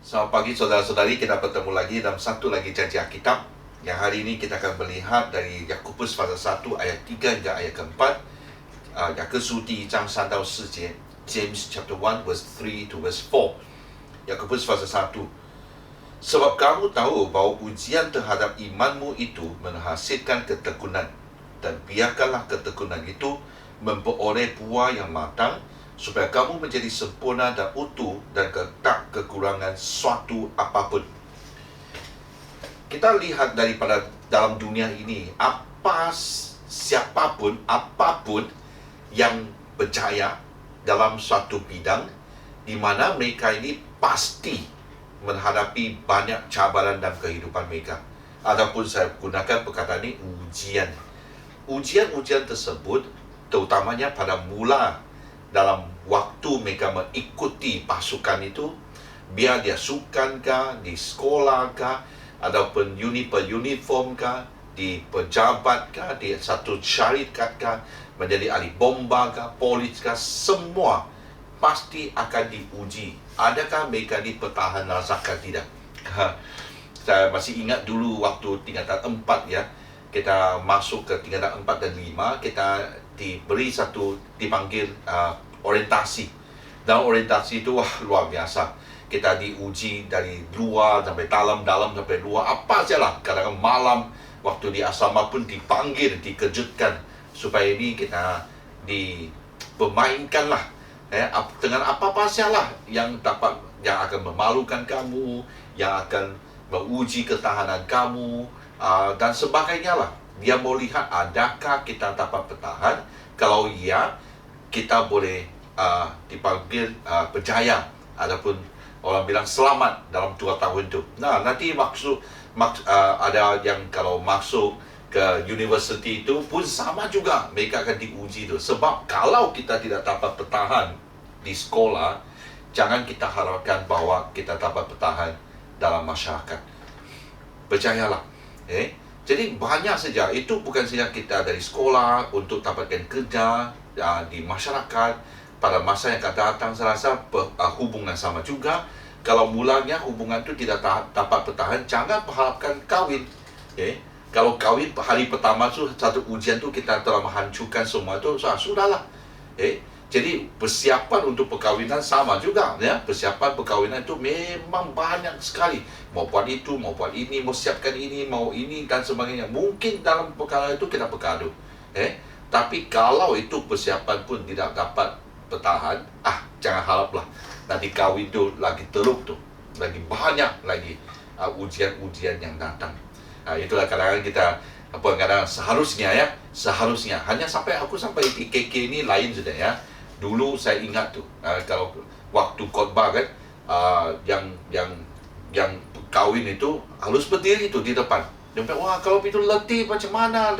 Selamat pagi saudara-saudari, kita bertemu lagi dalam satu lagi janji Alkitab. Yang hari ini kita akan melihat dari Yakobus pasal 1 ayat 3 hingga ayat keempat. 雅各书第1章3到4节 James chapter 1 verse 3 to verse 4. Yakobus pasal 1. Sebab kamu tahu bahawa ujian terhadap imanmu itu menghasilkan ketekunan, dan biarkanlah ketekunan itu memperoleh buah yang matang, supaya kamu menjadi sempurna dan utuh dan tak kekurangan suatu apapun. Kita lihat daripada dalam dunia ini, siapapun, apapun yang berjaya dalam suatu bidang, di mana mereka ini pasti menghadapi banyak cabaran dalam kehidupan mereka. Ataupun saya gunakan perkataan ini, ujian. Ujian-ujian tersebut terutamanya pada mula dalam waktu mereka mengikuti pasukan itu, biar dia sukan kah, di sekolah kah, ataupun uniform kah, di pejabat kah, di satu syarikat kah, menjadi ahli bomba kah, polis kah, semua pasti akan diuji. Adakah mereka dipertahan rasakan tidak? Saya masih ingat dulu waktu tingkatan 4 ya, kita masuk ke tingkatan 4 dan 5, kita dipanggil orientasi. Dalam orientasi itu luar biasa. Kita diuji dari luar sampai dalam sampai luar, apa sajalah. Kadang-kadang malam waktu di asrama pun dipanggil, dikejutkan, supaya ini kita dipermainkan lah, dengan apa-apa sajalah yang akan memalukan kamu, yang akan menguji ketahanan kamu, dan sebagainya lah. Dia mau lihat adakah kita dapat bertahan. Kalau ya, kita boleh dipanggil berjaya, ataupun orang bilang selamat dalam 2 tahun itu. Nah, nanti ada yang kalau masuk ke universiti itu pun sama juga, mereka akan diuji itu. Sebab kalau kita tidak dapat bertahan di sekolah, jangan kita harapkan bahwa kita dapat bertahan dalam masyarakat. Percayalah. Jadi banyak saja. Itu bukan saja kita dari sekolah untuk dapatkan kerja di masyarakat. Pada masa yang akan datang, saya rasa hubungan sama juga. Kalau mulanya hubungan itu tidak dapat bertahan, jangan berharapkan kahwin. Kalau kahwin hari pertama itu satu ujian itu kita telah menghancurkan semua itu, sudahlah. Jadi persiapan untuk perkahwinan sama juga, ya. Persiapan perkahwinan itu memang banyak sekali. Mau buat itu, mau buat ini, mau siapkan ini, mau ini dan sebagainya. Mungkin dalam perkara itu kita bergaduh. Tapi kalau itu persiapan pun tidak dapat bertahan, jangan haraplah. Nanti kahwin itu lagi teruk tuh, lagi banyak lagi ujian-ujian yang datang. Itulah kadang-kadang kita seharusnya hanya aku sampai di KK ini lain sudah ya. Dulu saya ingat tuh, kalau waktu khotbah kan, yang kawin itu harus berdiri tuh di depan. Wah, kalau itu letih macam mana,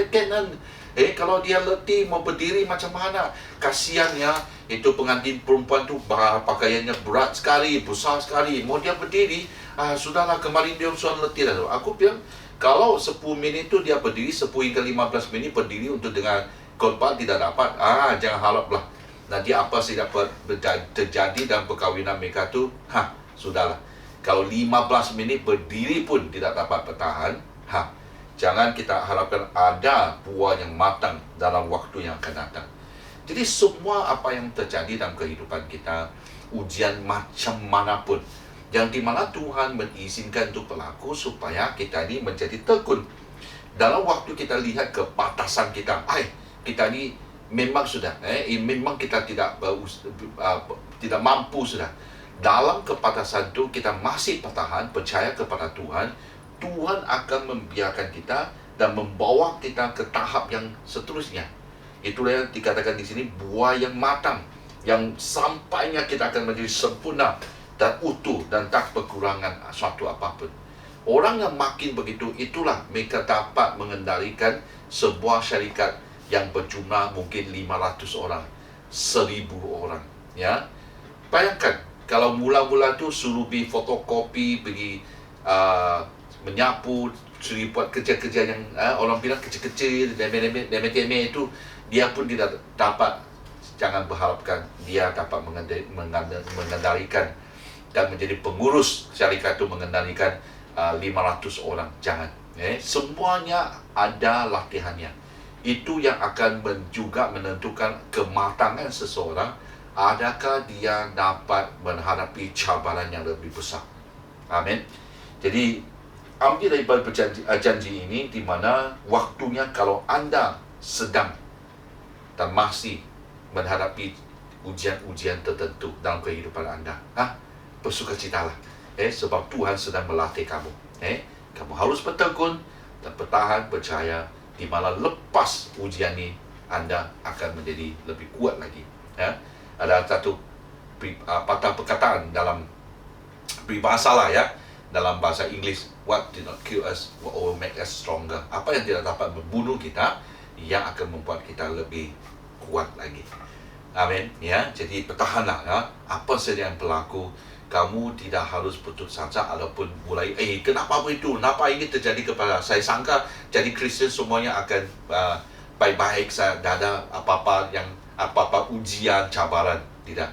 kalau dia letih mau berdiri macam mana? Kasihan ya, itu pengantin perempuan tuh pakaiannya berat sekali, besar sekali. Mau dia berdiri, sudahlah, kemarin dia sudah letih dah. Aku bilang, kalau 10 minit itu dia berdiri, 10 hingga 15 minit berdiri untuk dengan khotbah tidak dapat, jangan haraplah. Nanti apa sih dapat terjadi dalam perkahwinan mereka tu, sudahlah. Kalau 15 minit berdiri pun tidak dapat bertahan, jangan kita harapkan ada buah yang matang dalam waktu yang akan datang. Jadi semua apa yang terjadi dalam kehidupan kita, ujian macam manapun, yang dimana Tuhan mengizinkan itu berlaku supaya kita ini menjadi tekun. Dalam waktu kita lihat kebatasan kita, kita ini memang sudah, memang kita tidak mampu sudah. Dalam kebatasan itu kita masih bertahan, percaya kepada Tuhan. Tuhan akan membiarkan kita dan membawa kita ke tahap yang seterusnya. Itulah yang dikatakan di sini, buah yang matang, yang sampainya kita akan menjadi sempurna dan utuh dan tak kekurangan suatu apapun. Orang yang makin begitu, itulah mereka dapat mengendalikan sebuah syarikat yang berjumlah mungkin 500 orang, 1000 orang, ya. Bayangkan kalau mula-mula tu suruh pergi fotokopi, pergi menyapu, suruh buat kerja-kerja yang orang bilang kecil-kecil, remeh-temeh itu, dia pun tidak dapat. Jangan berharapkan dia dapat mengendalikan dan menjadi pengurus syarikat itu mengendalikan 500 orang. Jangan. Semuanya ada latihannya. Itu yang akan juga menentukan kematangan seseorang. Adakah dia dapat menghadapi cabaran yang lebih besar. Amin. Jadi, ambil daripada janji ini di mana waktunya kalau anda sedang dan masih menghadapi ujian-ujian tertentu dalam kehidupan anda. Bersukacitalah. Sebab Tuhan sedang melatih kamu. Kamu harus bertekun dan bertahan, percaya di mana lepas ujian ini anda akan menjadi lebih kuat lagi. Ada satu patah perkataan dalam peribahasa lah dalam bahasa Inggeris, what did not kill us will make us stronger. Apa yang tidak dapat membunuh kita yang akan membuat kita lebih kuat lagi. Amin. Jadi bertahanlah. Apa saja yang berlaku, kamu tidak harus putus asa ataupun mulai kenapa begitu, kenapa ini terjadi kepada saya. Sangka jadi Kristen semuanya akan baik-baik saja, tidak ada apa-apa ujian, cabaran. Tidak.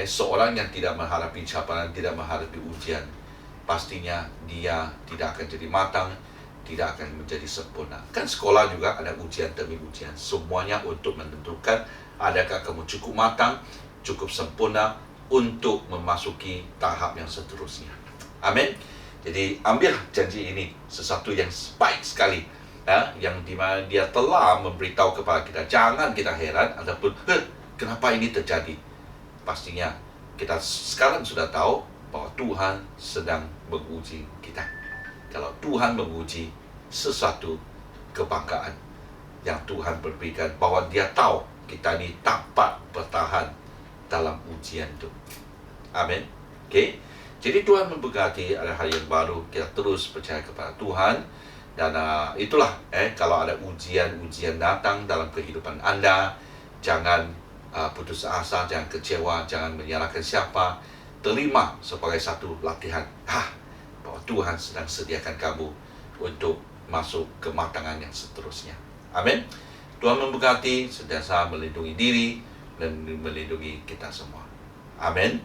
Seorang yang tidak menghadapi cabaran, tidak menghadapi ujian, pastinya dia tidak akan jadi matang, tidak akan menjadi sempurna. Kan sekolah juga ada ujian demi ujian. Semuanya untuk menentukan adakah kamu cukup matang, cukup sempurna untuk memasuki tahap yang seterusnya. Amin. Jadi ambil janji ini, sesuatu yang baik sekali, yang dimana dia telah memberitahu kepada kita. Jangan kita heran ataupun kenapa ini terjadi. Pastinya kita sekarang sudah tahu bahwa Tuhan sedang menguji kita. Kalau Tuhan menguji, sesuatu kebanggaan yang Tuhan berikan, bahwa dia tahu kita ini dapat bertahan dalam ujian itu. Amin. Jadi Tuhan memberkati, ada hari yang baru, kita terus percaya kepada Tuhan. Dan itulah, kalau ada ujian-ujian datang dalam kehidupan anda, jangan putus asa, jangan kecewa, jangan menyalahkan siapa. Terima sebagai satu latihan bahwa Tuhan sedang sediakan kamu untuk masuk kematangan yang seterusnya. Amin. Tuhan memberkati, sentiasa melindungi diri dan melindungi kita semua. Amin.